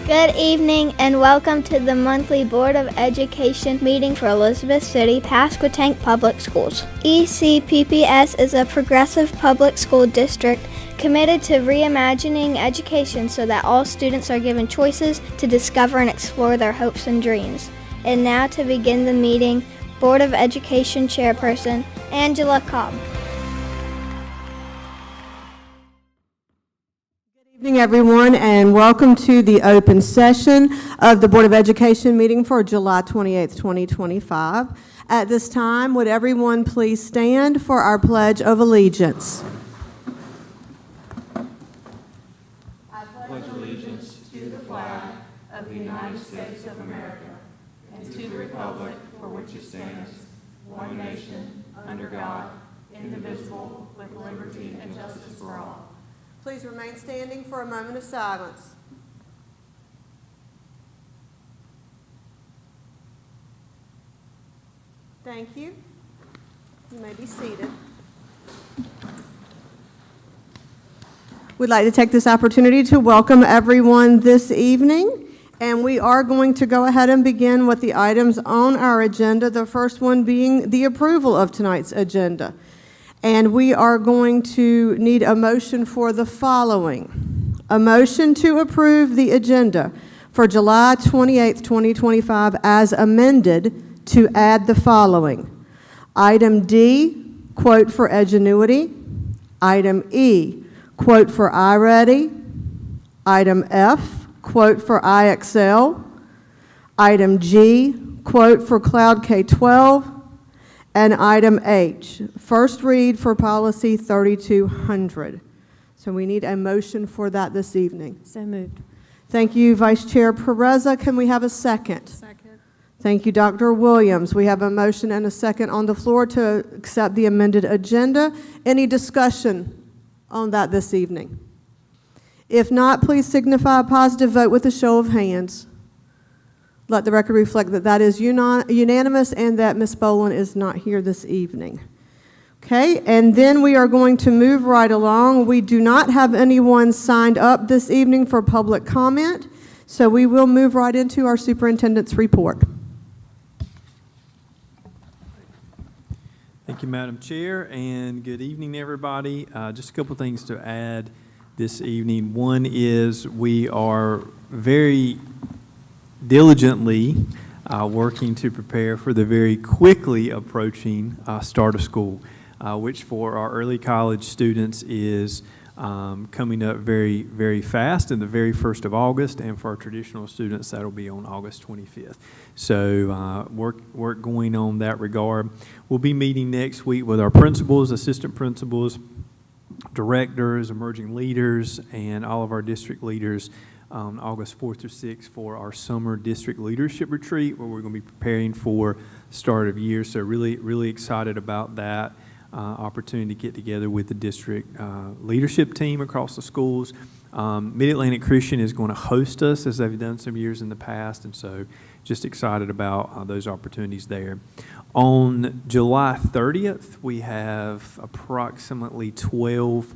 Good evening and welcome to the monthly Board of Education meeting for Elizabeth City Pasquotank Public Schools. ECPPS is a progressive public school district committed to reimagining education so that all students are given choices to discover and explore their hopes and dreams. And now to begin the meeting, Board of Education Chairperson Angela Cobb. Good evening, everyone, and welcome to the open session of the Board of Education meeting for July 28th, 2025. At this time, would everyone please stand for our Pledge of Allegiance? I pledge allegiance to the flag of the United States of America and to the republic for which it stands, one nation, under God, indivisible, with liberty and justice for all. Please remain standing for a moment of silence. Thank you. You may be seated. We'd like to take this opportunity to welcome everyone this evening, and we are going to go ahead and begin with the items on our agenda, the first one being the approval of tonight's agenda. And we are going to need a motion for the following. A motion to approve the agenda for July 28th, 2025 as amended to add the following. Item D, quote for Edgenuity. Item E, quote for iReady. Item F, quote for IXL. Item G, quote for Cloud K-12. And item H, first read for policy 3200. So we need a motion for that this evening. So moved. Thank you, Vice Chair Pereza. Can we have a second? Second. Thank you, Dr. Williams. We have a motion and a second on the floor to accept the amended agenda. Any discussion on that this evening? If not, please signify a positive vote with a show of hands. Let the record reflect that that is unanimous and that Ms. Boland is not here this evening. Okay, and then we are going to move right along. We do not have anyone signed up this evening for public comment, so we will move right into our superintendent's report. Thank you, Madam Chair, and good evening, everybody. Just a couple things to add this evening. One is we are very diligently working to prepare for the very quickly approaching start of school, which for our early college students is coming up very, very fast in the very 1st of August, and for our traditional students that'll be on August 25th. So work going on that regard. We'll be meeting next week with our principals, assistant principals, directors, emerging leaders, and all of our district leaders on August 4th through 6th for our summer district leadership retreat, where we're going to be preparing for start of year. So really excited about that opportunity to get together with the district leadership team across the schools. Mid-Atlantic Christian is going to host us, as they've done some years in the past, and so just excited about those opportunities there. On July 30th, we have approximately 12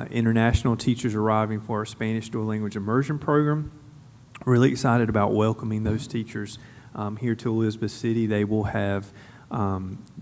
international teachers arriving for our Spanish dual language immersion program. Really excited about welcoming those teachers here to Elizabeth City. They will have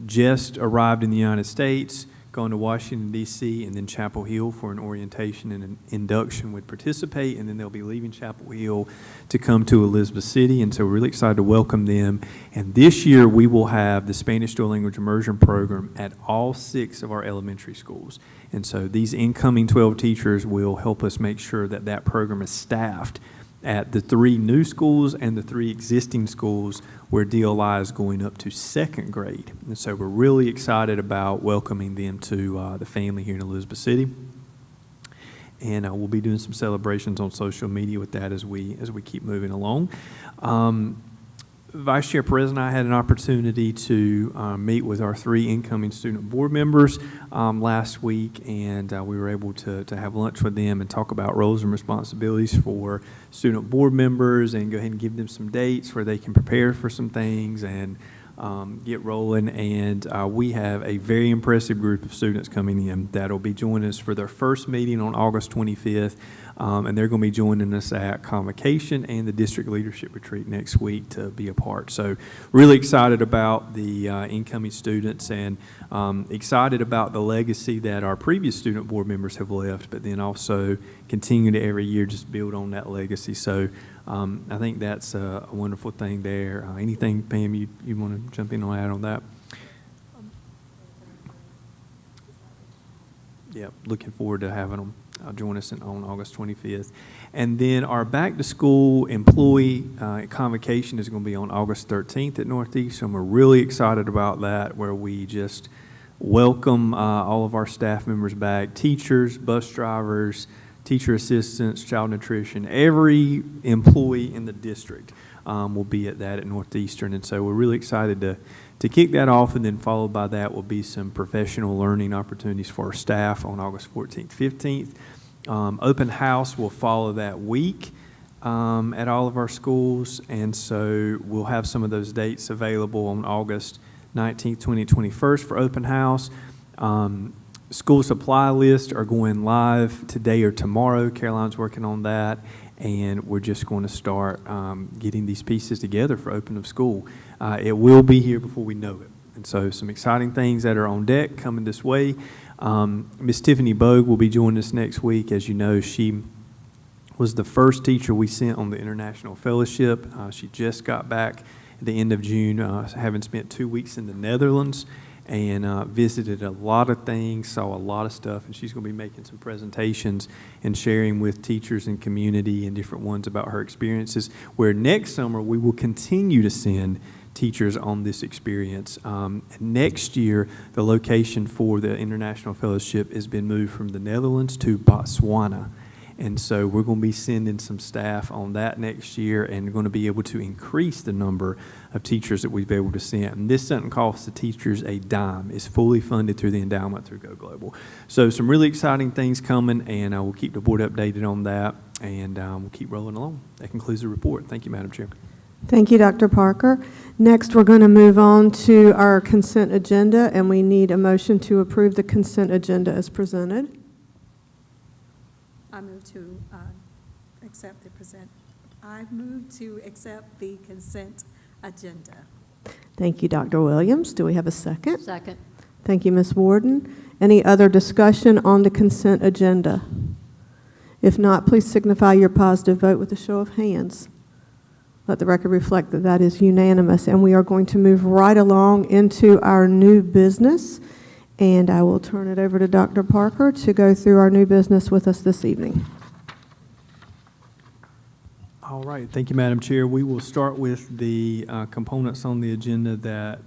just arrived in the United States, gone to Washington, D.C., and then Chapel Hill for an orientation and an induction would participate, and then they'll be leaving Chapel Hill to come to Elizabeth City, and so we're really excited to welcome them. And this year we will have the Spanish dual language immersion program at all 6 of our elementary schools. And so these incoming 12 teachers will help us make sure that that program is staffed at the 3 new schools and the 3 existing schools where DLI is going up to 2nd grade. And so we're really excited about welcoming them to the family here in Elizabeth City. And we'll be doing some celebrations on social media with that as we keep moving along. Vice Chair Perez and I had an opportunity to meet with our 3 incoming student board members last week, and we were able to have lunch with them and talk about roles and responsibilities for student board members and go ahead and give them some dates where they can prepare for some things and get rolling. And we have a very impressive group of students coming in that will be joining us for their first meeting on August 25th. And they're going to be joining us at Convocation and the District Leadership Retreat next week to be a part. So really excited about the incoming students, and excited about the legacy that our previous student board members have left, but then also continue to every year just build on that legacy. So I think that's a wonderful thing there. Anything, Pam, you want to jump in and add on that? Yeah, looking forward to having them join us on August 25th. And then our back-to-school employee convocation is going to be on August 13th at Northeast, and we're really excited about that, where we just welcome all of our staff members back, teachers, bus drivers, teacher assistants, child nutrition. Every employee in the district will be at that at Northeastern, and so we're really excited to kick that off, and then followed by that will be some professional learning opportunities for our staff on August 14th, 15th. Open house will follow that week at all of our schools, and so we'll have some of those dates available on August 19th, 20th, 21st for open house. School supply lists are going live today or tomorrow. Caroline's working on that, and we're just going to start getting these pieces together for open of school. It will be here before we know it. And so some exciting things that are on deck coming this way. Miss Tiffany Bogue will be joining us next week. As you know, she was the first teacher we sent on the International Fellowship. She just got back at the end of June, having spent 2 weeks in the Netherlands, and visited a lot of things, saw a lot of stuff, and she's going to be making some presentations and sharing with teachers and community and different ones about her experiences, where next summer we will continue to send teachers on this experience. Next year, the location for the International Fellowship has been moved from the Netherlands to Botswana. And so we're going to be sending some staff on that next year, and going to be able to increase the number of teachers that we've been able to send. And this doesn't cost the teachers a dime. It's fully funded through the endowment through Go Global. So some really exciting things coming, and we'll keep the board updated on that, and we'll keep rolling along. That concludes the report. Thank you, Madam Chair. Thank you, Dr. Parker. Next, we're going to move on to our consent agenda, and we need a motion to approve the consent agenda as presented. I move to accept the consent agenda. Thank you, Dr. Williams. Do we have a second? Second. Thank you, Ms. Warden. Any other discussion on the consent agenda? If not, please signify your positive vote with a show of hands. Let the record reflect that that is unanimous, and we are going to move right along into our new business, and I will turn it over to Dr. Parker to go through our new business with us this evening. All right, thank you, Madam Chair. We will start with the components on the agenda that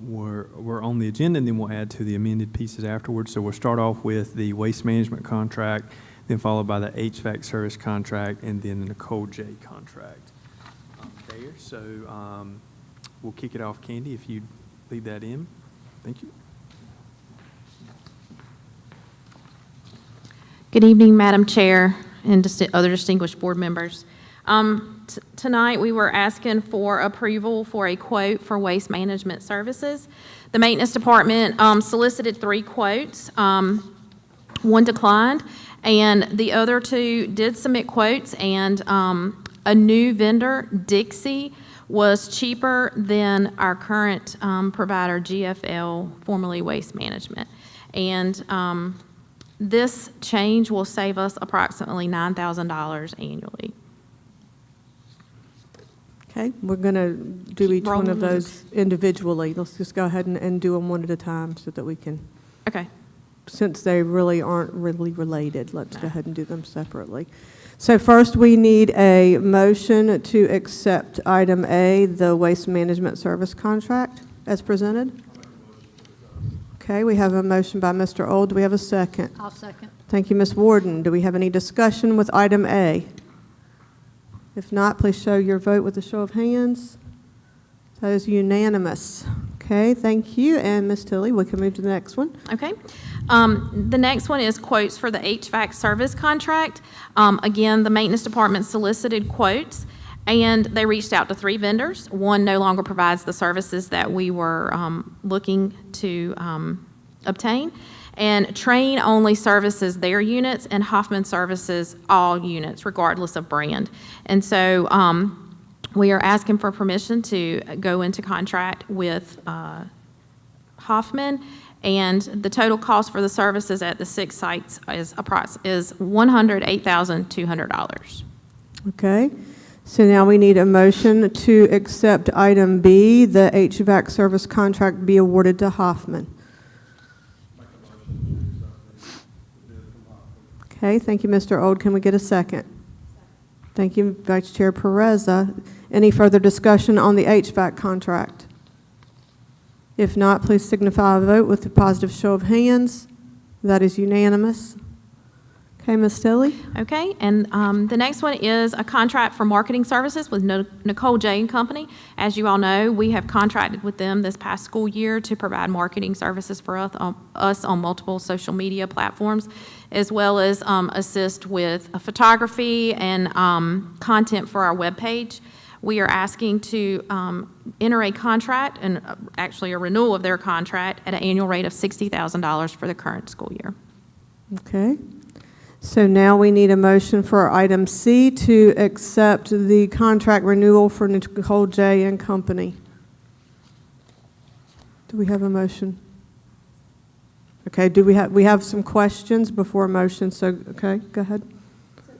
were on the agenda, and then we'll add to the amended pieces afterwards. So we'll start off with the waste management contract, then followed by the HVAC service contract, and then the Nicole J contract there. So we'll kick it off, Candy, if you'd lead that in. Thank you. Good evening, Madam Chair and other distinguished board members. Tonight, we were asking for approval for a quote for waste management services. The maintenance department solicited 3 quotes. One declined, and the other 2 did submit quotes, and a new vendor, Dixie, was cheaper than our current provider, GFL, formerly Waste Management. And this change will save us approximately $9,000 annually. Okay, we're going to do each one of rolling. those individually. Let's just go ahead and do them one at a time so that we can, Okay. since they really aren't really related, let's go ahead and do them separately. So first, we need a motion to accept item A, the waste management service contract, as presented. Okay, we have a motion by Mr. Old. Do we have a second? I'll second. Thank you, Ms. Warden. Do we have any discussion with item A? If not, please show your vote with a show of hands. That is unanimous. Okay, thank you. And Ms. Tilley, we can move to the next one. Okay. The next one is quotes for the HVAC service contract. Again, the maintenance department solicited quotes, and they reached out to 3 vendors. One no longer provides the services that we were looking to obtain, And Train only services their units, and Hoffman services all units, regardless of brand. And so we are asking for permission to go into contract with Hoffman, and the total cost for the services at the 6 sites is $108,200. Okay, so now we need a motion to accept item B, the HVAC service contract be awarded to Hoffman. Okay, thank you, Mr. Old. Can we get a second? Thank you, Vice Chair Pereza. Any further discussion on the HVAC contract? If not, please signify a vote with a positive show of hands. That is unanimous. Okay, Ms. Tilly? Okay, and the next one is a contract for marketing services with Nicole J. and Company. As you all know, we have contracted with them this past school year to provide marketing services for us on multiple social media platforms, as well as assist with photography and content for our webpage. We are asking to enter a contract, and actually a renewal of their contract, at an annual rate of $60,000 for the current school year. Okay. So now we need a motion for item C to accept the contract renewal for Nicole J. and Company. Do we have a motion? Okay, we have some questions before a motion, so, okay, go ahead. So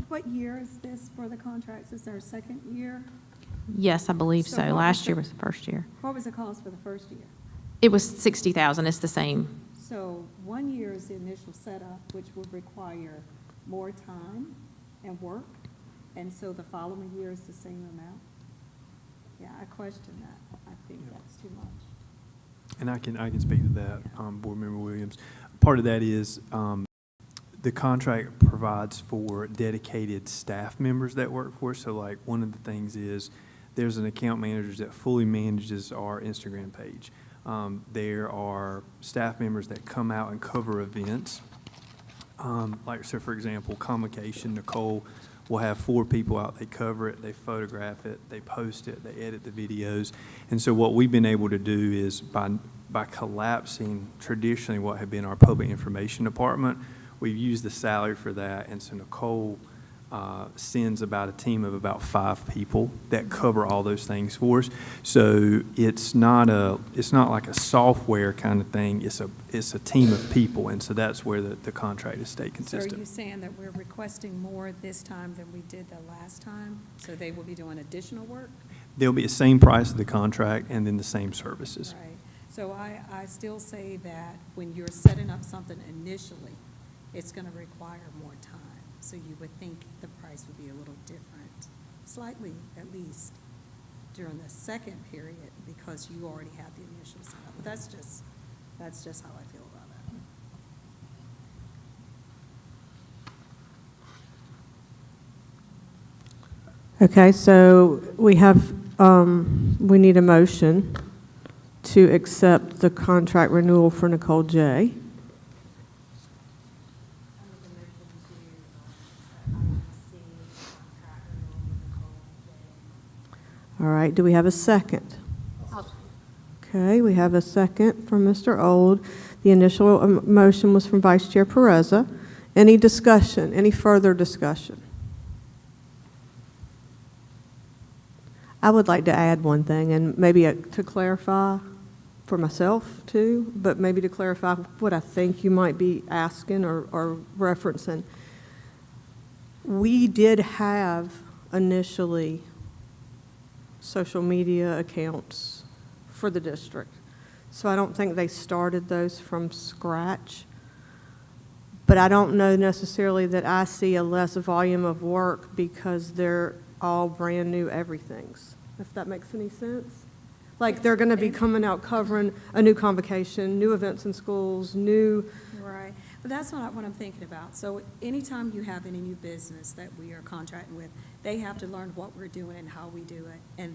what year is this for the contracts? Is there a second year? Yes, I believe So so. what was Last the- year was the first year. What was the cost for the first year? It was $60,000. It's the same. So 1 year is the initial setup, which would require more time and work, and so the following year is the same amount? Yeah, I question that. I think that's too much. And I can speak to that, Board Member Williams. Part of that is the contract provides for dedicated staff members that work for us. So like one of the things is there's an account manager that fully manages our Instagram page. There are staff members that come out and cover events. Like, so for example, Convocation, Nicole will have 4 people out, they cover it, they photograph it, they post it, they edit the videos. And so what we've been able to do is by collapsing traditionally what had been our public information department, we've used the salary for that. And so Nicole sends about a team of about 5 people that cover all those things for us. So it's not like a software kind of thing. It's a team of people, and so that's where the contract has stayed So are you consistent. saying that we're requesting more this time than we did the last time? So they will be doing additional work? There'll be the same price of the contract and then the same services. Right. So I still say that when you're setting up something initially, it's going to require more time. So you would think the price would be a little different, slightly at least, during the second period, because you already have the initial setup. But that's just how I feel about it. Okay, so we need a motion to accept the contract renewal for Nicole J. All right, do we have a second? Okay, we have a second from Mr. Old. The initial motion was from Vice Chair Pereza. Any discussion, any further discussion? I would like to add one thing, and maybe to clarify for myself too, but maybe to clarify what I think you might be asking or referencing. We did have initially social media accounts for the district. So I don't think they started those from scratch. But I don't know necessarily that I see a less volume of work because they're all brand new everythings, if that makes any sense. Like they're going to be coming out covering a new convocation, new events in schools, new. Right, but that's what I'm thinking about. So anytime you have any new business that we are contracting with, they have to learn what we're doing and how we do it, and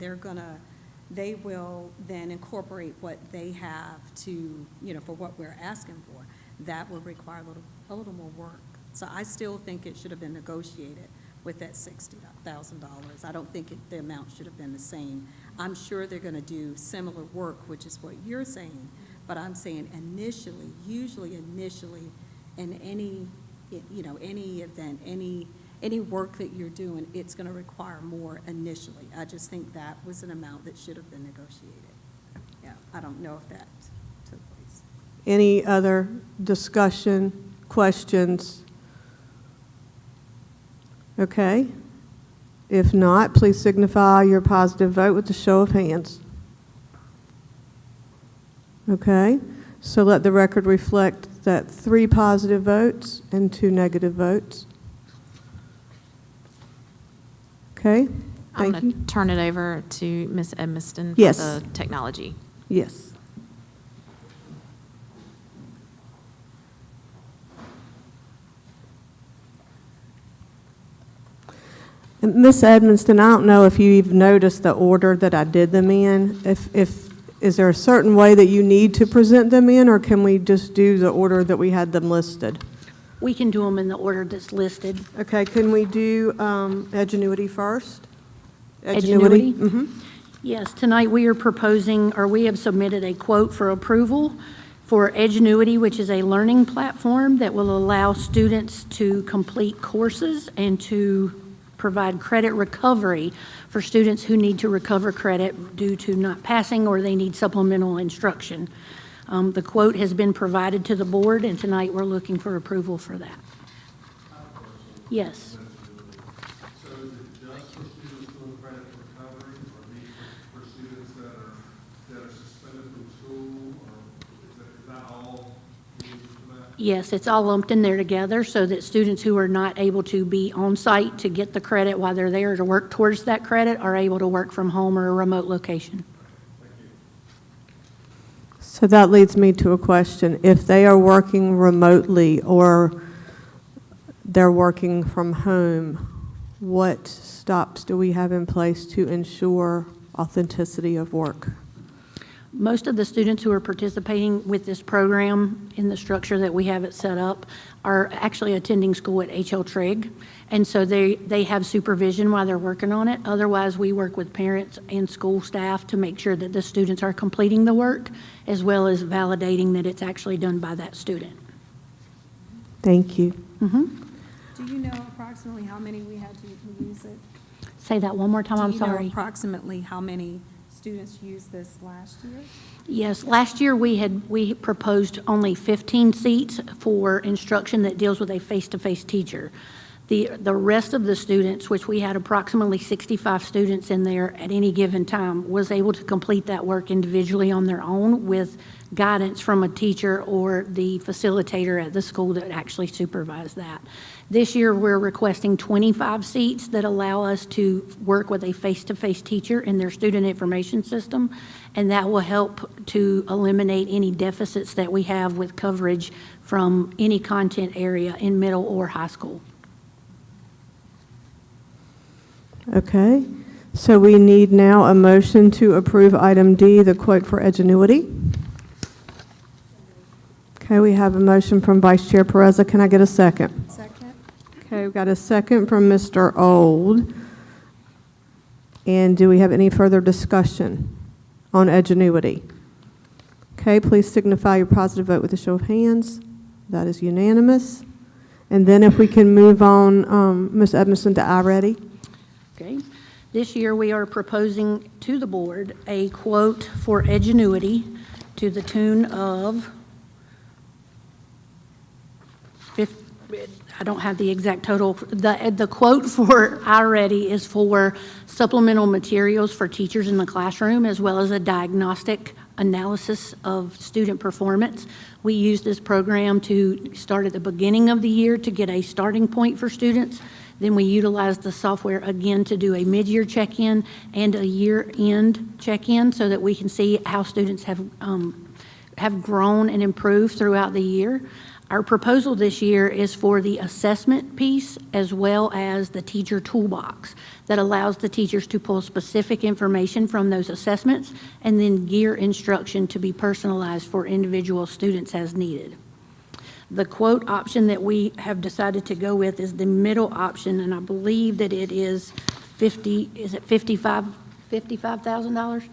they will then incorporate what they have to, for what we're asking for. That will require a little more work. So I still think it should have been negotiated with that $60,000. I don't think the amount should have been the same. I'm sure they're going to do similar work, which is what you're saying, But I'm saying initially, usually initially, in any, any event, any work that you're doing, it's going to require more initially. I just think that was an amount that should have been negotiated. Yeah, I don't know if that took place. Any other discussion, questions? Okay. If not, please signify your positive vote with a show of hands. Okay, so let the record reflect that 3 positive votes and 2 negative votes. Okay, I'm thank going you. to turn it over to Ms. Edmiston for Yes. the technology. Yes. And Ms. Edmonston, I don't know if you even noticed the order that I did them in. Is there a certain way that you need to present them in, or can we just do the order that we had them listed? We can do them in the order that's listed. Okay, can we do Edgenuity first? Edgenuity? Mhm. Yes, tonight we are proposing, or we have submitted a quote for approval for Edgenuity, which is a learning platform that will allow students to complete courses and to provide credit recovery for students who need to recover credit due to not passing or they need supplemental instruction. The quote has been provided to the board, and tonight we're looking for approval for that. Yes. So is it just for students doing credit recovery, or for students that are suspended from school, or is that all used for that? Yes, it's all lumped in there together so that students who are not able to be on site to get the credit while they're there to work towards that credit are able to work from home or a remote location. So that leads me to a question. If they are working remotely or they're working from home, what stops do we have in place to ensure authenticity of work? Most of the students who are participating with this program in the structure that we have it set up are actually attending school at H.L. Trigg, and so they have supervision while they're working on it. Otherwise, we work with parents and school staff to make sure that the students are completing the work, as well as validating that it's actually done by that student. Thank you. Do you know approximately how many we had to use it? Say that one more time, I'm Do you know sorry. approximately how many students used this last year? Yes, last year we proposed only 15 seats for instruction that deals with a face-to-face teacher. The rest of the students, which we had approximately 65 students in there at any given time, was able to complete that work individually on their own with guidance from a teacher or the facilitator at the school that actually supervised that. This year, we're requesting 25 seats that allow us to work with a face-to-face teacher in their student information system, and that will help to eliminate any deficits that we have with coverage from any content area in middle or high school. Okay, so we need now a motion to approve item D, the quote for Edgenuity. Okay, we have a motion from Vice Chair Pereza. Can I get a second? Second? Okay, we've got a second from Mr. Old. And do we have any further discussion on Edgenuity? Okay, please signify your positive vote with a show of hands. That is unanimous. And then if we can move on, Ms. Edmondson, to iReady. Okay. This year, we are proposing to the board a quote for Edgenuity to the tune of, I don't have the exact total. The quote for iReady is for supplemental materials for teachers in the classroom, as well as a diagnostic analysis of student performance. We use this program to start at the beginning of the year to get a starting point for students. Then we utilize the software again to do a mid-year check-in and a year-end check-in so that we can see how students have grown and improved throughout the year. Our proposal this year is for the assessment piece as well as the teacher toolbox that allows the teachers to pull specific information from those assessments and then gear instruction to be personalized for individual students as needed. The quote option that we have decided to go with is the middle option, and I believe that it is $55,000?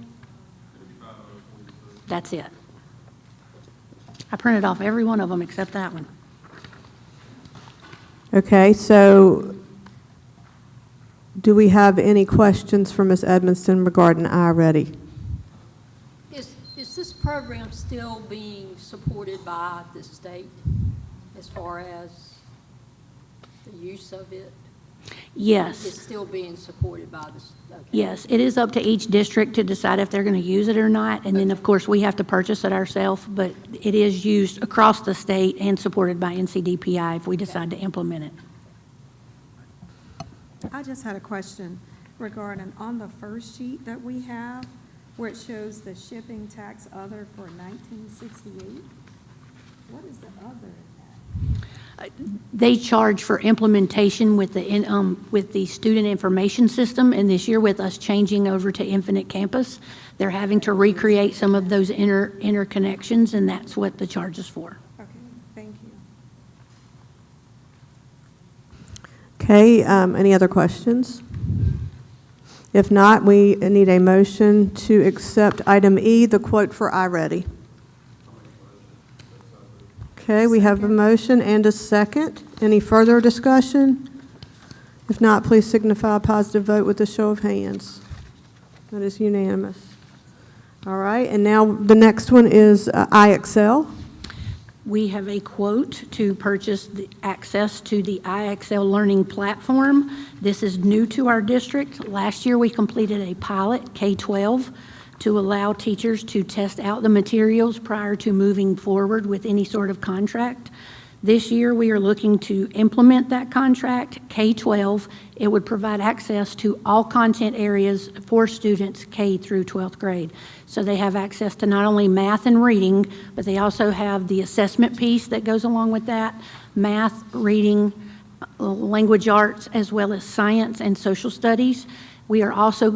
That's it. I printed off every one of them except that one. Okay, so do we have any questions for Ms. Edmiston regarding iReady? Is this program still being supported by the state as far as the use of it? Yes. It's still being supported by the, okay. Yes, it is up to each district to decide if they're going to use it or not, and then, of course, we have to purchase it ourselves, but it is used across the state and supported by NCDPI if we decide to implement it. I just had a question regarding, on the first sheet that we have, where it shows the shipping tax other for 1968, what is the other in that? They charge for implementation with the student information system, and this year with us changing over to Infinite Campus, they're having to recreate some of those interconnections, and that's what the charge is for. Okay, thank you. Okay, any other questions? If not, we need a motion to accept item E, the quote for iReady. Okay, we have a motion and a second. Any further discussion? If not, please signify a positive vote with a show of hands. That is unanimous. All right, and now the next one is IXL. We have a quote to purchase the access to the IXL Learning Platform. This is new to our district. Last year, we completed a pilot, K-12, to allow teachers to test out the materials prior to moving forward with any sort of contract. This year, we are looking to implement that contract, K-12. It would provide access to all content areas for students K through 12th grade. So they have access to not only math and reading, but they also have the assessment piece that goes along with that, math, reading, language arts, as well as science and social studies. We are also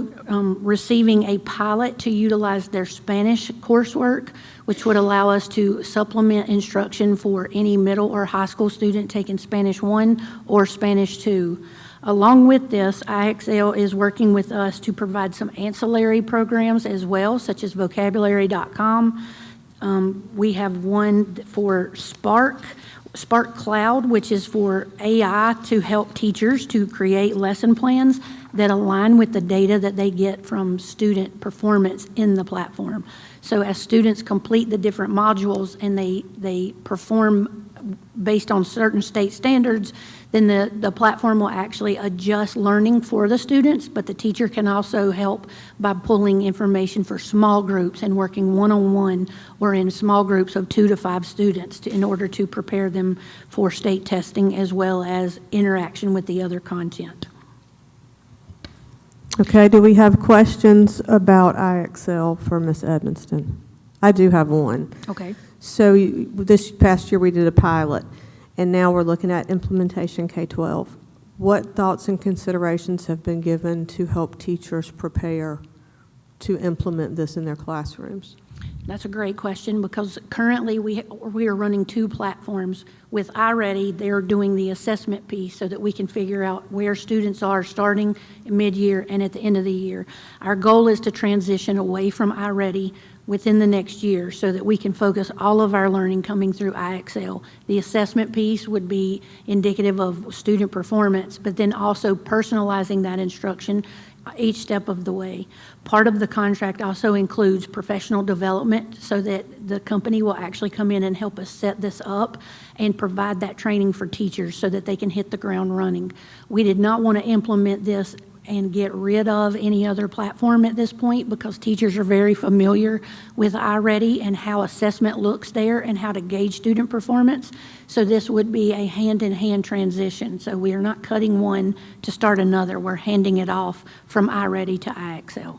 receiving a pilot to utilize their Spanish coursework, which would allow us to supplement instruction for any middle or high school student taking Spanish 1 or Spanish 2. Along with this, IXL is working with us to provide some ancillary programs as well, such as vocabulary.com. We have one for Spark Cloud, which is for AI to help teachers to create lesson plans that align with the data that they get from student performance in the platform. So as students complete the different modules and they perform based on certain state standards, then the platform will actually adjust learning for the students, but the teacher can also help by pulling information for small groups and working one-on-one or in small groups of 2 to 5 students in order to prepare them for state testing as well as interaction with the other content. Okay, do we have questions about IXL for Ms. Edmiston? I do have one. Okay. So this past year we did a pilot, and now we're looking at implementation K-12. What thoughts and considerations have been given to help teachers prepare to implement this in their classrooms? That's a great question because currently we are running 2 platforms. With iReady, they're doing the assessment piece so that we can figure out where students are starting mid-year and at the end of the year. Our goal is to transition away from iReady within the next year so that we can focus all of our learning coming through IXL. The assessment piece would be indicative of student performance, but then also personalizing that instruction each step of the way. Part of the contract also includes professional development so that the company will actually come in and help us set this up and provide that training for teachers so that they can hit the ground running. We did not want to implement this and get rid of any other platform at this point because teachers are very familiar with iReady and how assessment looks there and how to gauge student performance. So this would be a hand-in-hand transition. So we are not cutting one to start another. We're handing it off from iReady to IXL.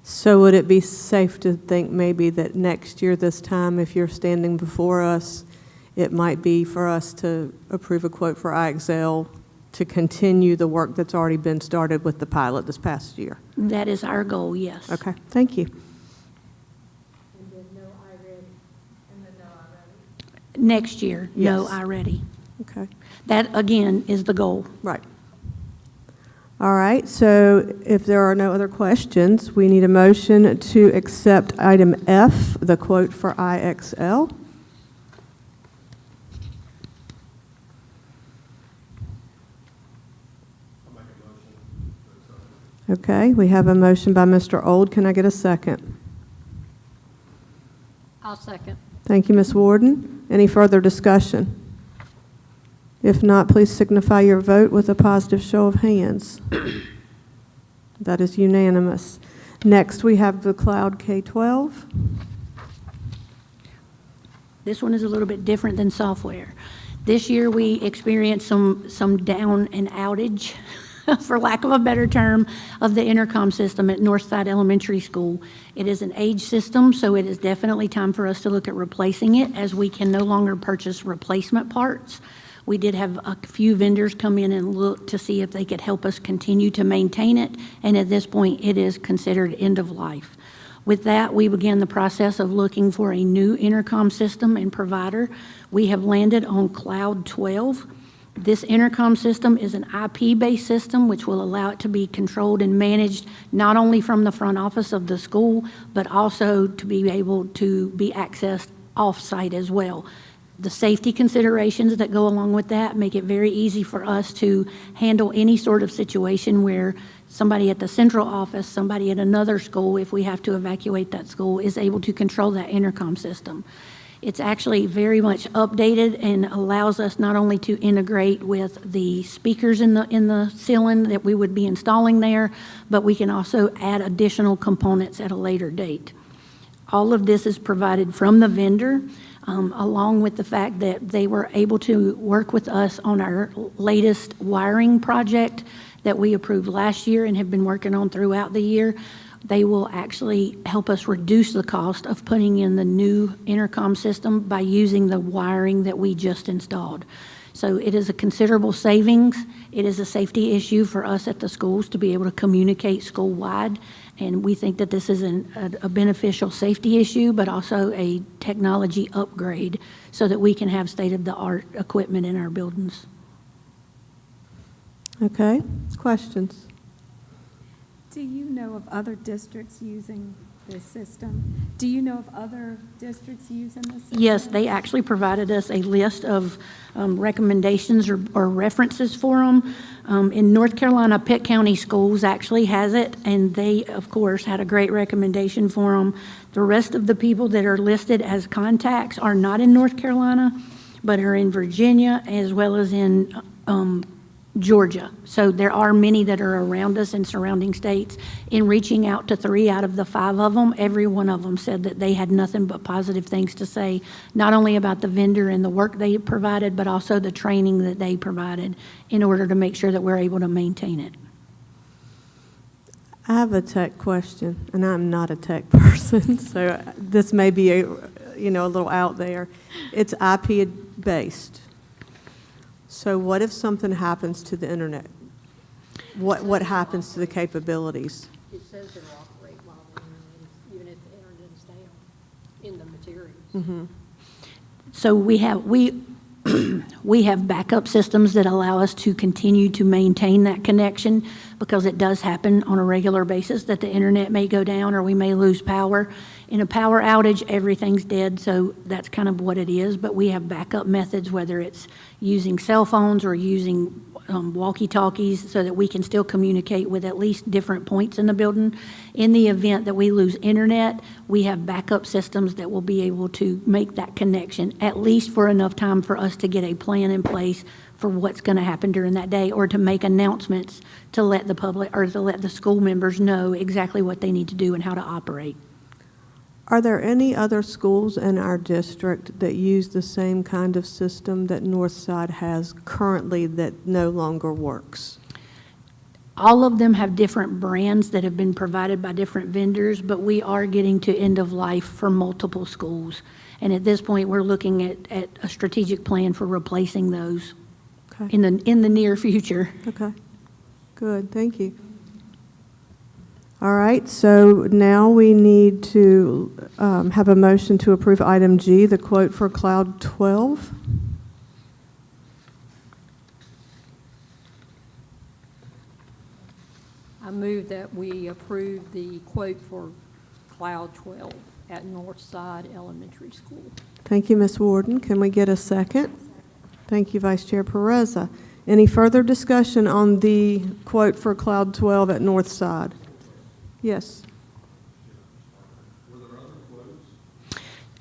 So would it be safe to think maybe that next year this time, if you're standing before us, it might be for us to approve a quote for IXL to continue the work that's already been started with the pilot this past year? That is our goal, yes. Okay, thank you. Next year, no Yes. iReady. Okay, That, again, is the goal. right. All right, so if there are no other questions, we need a motion to accept item F, the quote for IXL. Okay, we have a motion by Mr. Old. Can I get a second? I'll second. Thank you, Ms. Warden. Any further discussion? If not, please signify your vote with a positive show of hands. That is unanimous. Next, we have the Cloud K-12. This one is a little bit different than software. This year, we experienced some down and outage, for lack of a better term, of the intercom system at Northside Elementary School. It is an age system, so it is definitely time for us to look at replacing it, as we can no longer purchase replacement parts. We did have a few vendors come in and look to see if they could help us continue to maintain it, and at this point, it is considered end of life. With that, we began the process of looking for a new intercom system and provider. We have landed on Cloud 12. This intercom system is an IP-based system, which will allow it to be controlled and managed not only from the front office of the school, but also to be able to be accessed off-site as well. The safety considerations that go along with that make it very easy for us to handle any sort of situation where somebody at the central office, somebody at another school, if we have to evacuate that school, is able to control that intercom system. It's actually very much updated and allows us not only to integrate with the speakers in the ceiling that we would be installing there, but we can also add additional components at a later date. All of this is provided from the vendor, along with the fact that they were able to work with us on our latest wiring project that we approved last year and have been working on throughout the year. They will actually help us reduce the cost of putting in the new intercom system by using the wiring that we just installed. So it is a considerable savings. It is a safety issue for us at the schools to be able to communicate school-wide, and we think that this is a beneficial safety issue, but also a technology upgrade so that we can have state-of-the-art equipment in our buildings. Okay, questions? Do you know of other districts using this system? Do you know of other districts using this system? Yes, they actually provided us a list of recommendations or references for them. In North Carolina, Pitt County Schools actually has it, and they, of course, had a great recommendation for them. The rest of the people that are listed as contacts are not in North Carolina, but are in Virginia as well as in Georgia. So there are many that are around us in surrounding states. In reaching out to 3 out of the 5 of them, every one of them said that they had nothing but positive things to say, not only about the vendor and the work they provided, but also the training that they provided in order to make sure that we're able to maintain it. I have a tech question, and I'm not a tech person, so this may be a little out there. It's IP-based. So what if something happens to the internet? What happens to the capabilities? It says it'll operate while the internet, even if the internet is down in the materials. Mm-hmm. So we have backup systems that allow us to continue to maintain that connection, because it does happen on a regular basis that the internet may go down or we may lose power. In a power outage, everything's dead, so that's kind of what it is. But we have backup methods, whether it's using cell phones or using walkie-talkies, so that we can still communicate with at least different points in the building. In the event that we lose internet, we have backup systems that will be able to make that connection, at least for enough time for us to get a plan in place for what's going to happen during that day, or to make announcements to let the public or to let the school members know exactly what they need to do and how to operate. Are there any other schools in our district that use the same kind of system that Northside has currently that no longer works? All of them have different brands that have been provided by different vendors, but we are getting to end of life for multiple schools. And at this point, we're looking at a strategic plan for replacing those Okay. in the near future. Okay, good, thank you. All right, so now we need to have a motion to approve item G, the quote for Cloud 12. I move that we approve the quote for Cloud 12 at Northside Elementary School. Thank you, Ms. Warden. Can we get a second? Thank you, Vice Chair Pereza. Any further discussion on the quote for Cloud 12 at North Side? Yes.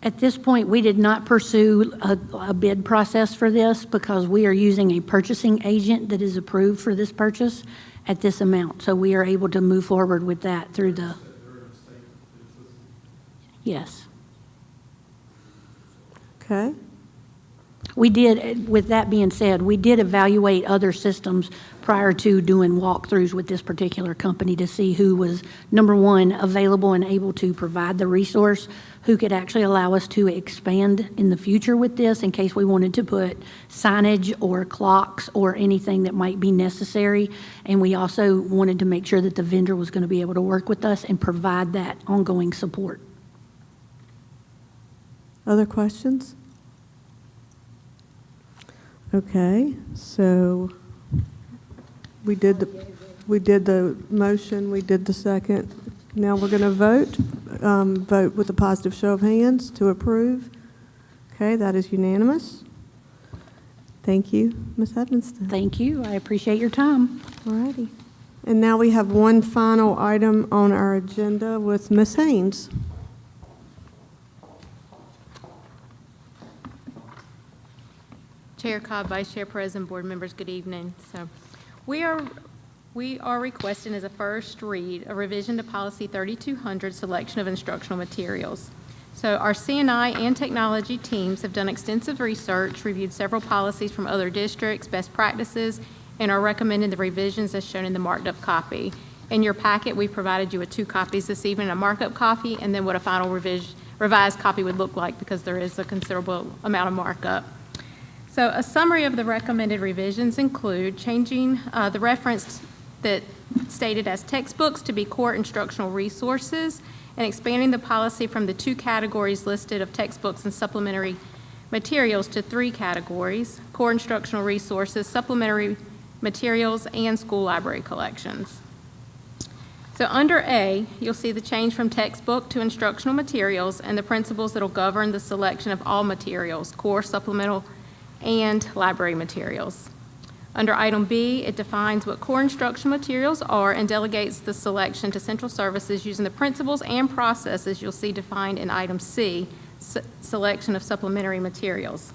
At this point, we did not pursue a bid process for this because we are using a purchasing agent that is approved for this purchase at this amount. So we are able to move forward with that through the, yes. Okay. We did, with that being said, we did evaluate other systems prior to doing walkthroughs with this particular company to see who was, number one, available and able to provide the resource, who could actually allow us to expand in the future with this in case we wanted to put signage or clocks or anything that might be necessary. And we also wanted to make sure that the vendor was going to be able to work with us and provide that ongoing support. Other questions? Okay, so we did the motion, we did the second. Now we're going to vote. Vote with a positive show of hands to approve. Okay, that is unanimous. Thank you, Ms. Edmonston. Thank you. I appreciate your time. All righty. And now we have one final item on our agenda with Ms. Haynes. Chair Cobb, Vice Chair President, board members, good evening. So we are requesting as a first read a revision to policy 3200, selection of instructional materials. So our CNI and technology teams have done extensive research, reviewed several policies from other districts, best practices, and are recommending the revisions as shown in the marked up copy. In your packet, we provided you with 2 copies this evening, a markup copy, and then what a final revised copy would look like because there is a considerable amount of markup. So a summary of the recommended revisions include changing the reference that stated as textbooks to be core instructional resources and expanding the policy from the 2 categories listed of textbooks and supplementary materials to 3 categories: core instructional resources, supplementary materials, and school library collections. So under A, you'll see the change from textbook to instructional materials and the principles that will govern the selection of all materials, core, supplemental, and library materials. Under item B, it defines what core instructional materials are and delegates the selection to central services using the principles and processes you'll see defined in item C, selection of supplementary materials.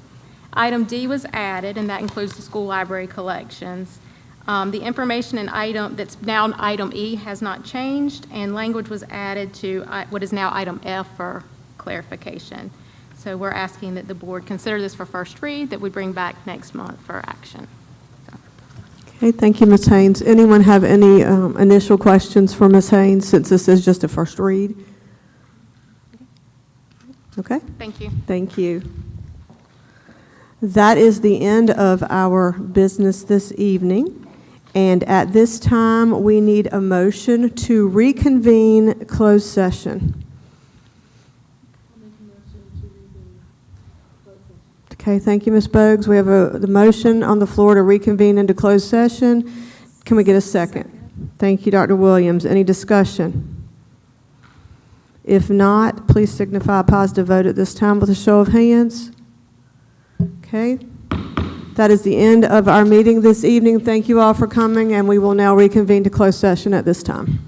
Item D was added, and that includes the school library collections. The information in item that's now in item E has not changed, and language was added to what is now item F for clarification. So we're asking that the board consider this for first read, that we bring back next month for action. Okay, thank you, Ms. Haynes. Anyone have any initial questions for Ms. Haynes, since this is just a first read? Okay. Thank you. Thank you. That is the end of our business this evening. And at this time, we need a motion to reconvene closed session. Okay, thank you, Ms. Bogues. We have the motion on the floor to reconvene into closed session. Can we get a second? Thank you, Dr. Williams. Any discussion? If not, please signify a positive vote at this time with a show of hands. Okay. That is the end of our meeting this evening. Thank you all for coming, and we will now reconvene to closed session at this time.